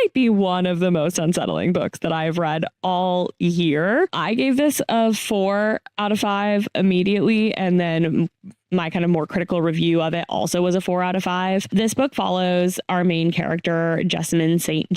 might be one of the most unsettling books that I've read all year. I gave this a 4 out of 5 immediately, and then my kind of more critical review of it also was a 4 out of 5. This book follows our main character, Jessamine Saint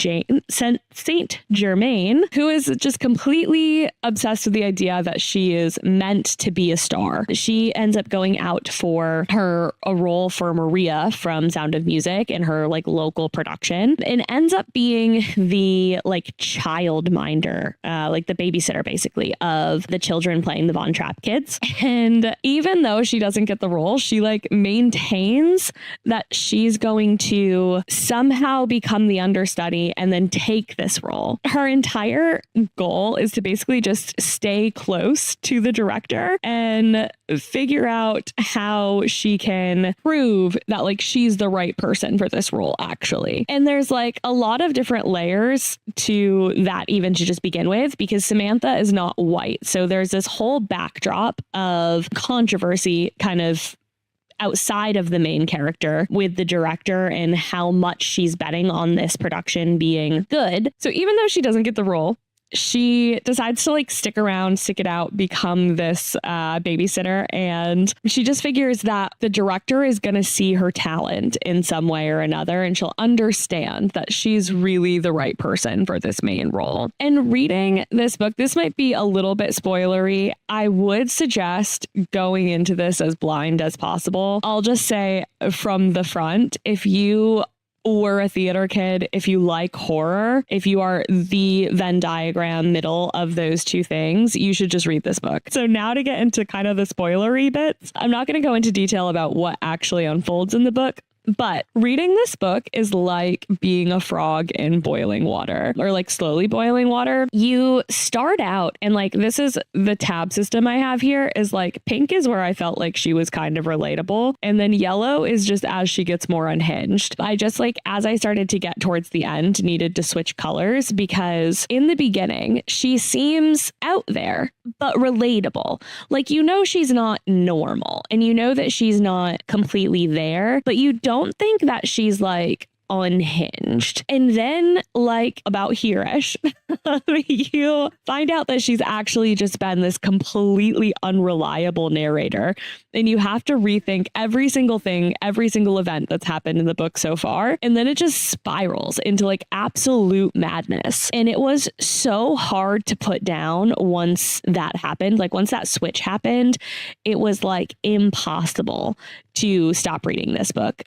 Germain, who is just completely obsessed with the idea that she is meant to be a star. She ends up going out for a role for Maria from Sound of Music in her like local production, and ends up being the like childminder, like the babysitter basically of the children playing the Von Trapp kids. And even though she doesn't get the role, she like maintains that she's going to somehow become the understudy and then take this role. Her entire goal is to basically just stay close to the director and figure out how she can prove that like she's the right person for this role actually. And there's like a lot of different layers to that even to just begin with, because Samantha is not white. So there's this whole backdrop of controversy kind of outside of the main character with the director and how much she's betting on this production being good. So even though she doesn't get the role, she decides to like stick around, stick it out, become this babysitter. And she just figures that the director is going to see her talent in some way or another, and she'll understand that she's really the right person for this main role. And reading this book, this might be a little bit spoilery. I would suggest going into this as blind as possible. I'll just say from the front, if you were a theater kid, if you like horror, if you are the Venn diagram middle of those two things, you should just read this book. So now to get into kind of the spoilery bits, I'm not going to go into detail about what actually unfolds in the book. But reading this book is like being a frog in boiling water, or like slowly boiling water. You start out and like, this is the tab system I have here is like pink is where I felt like she was kind of relatable. And then yellow is just as she gets more unhinged. I just like, as I started to get towards the end, needed to switch colors, because in the beginning, she seems out there, but relatable. Like, you know, she's not normal and you know that she's not completely there, but you don't think that she's like unhinged. And then like about here-ish, you find out that she's actually just been this completely unreliable narrator. And you have to rethink every single thing, every single event that's happened in the book so far. And then it just spirals into like absolute madness. And it was so hard to put down once that happened. Like once that switch happened, it was like impossible to stop reading this book.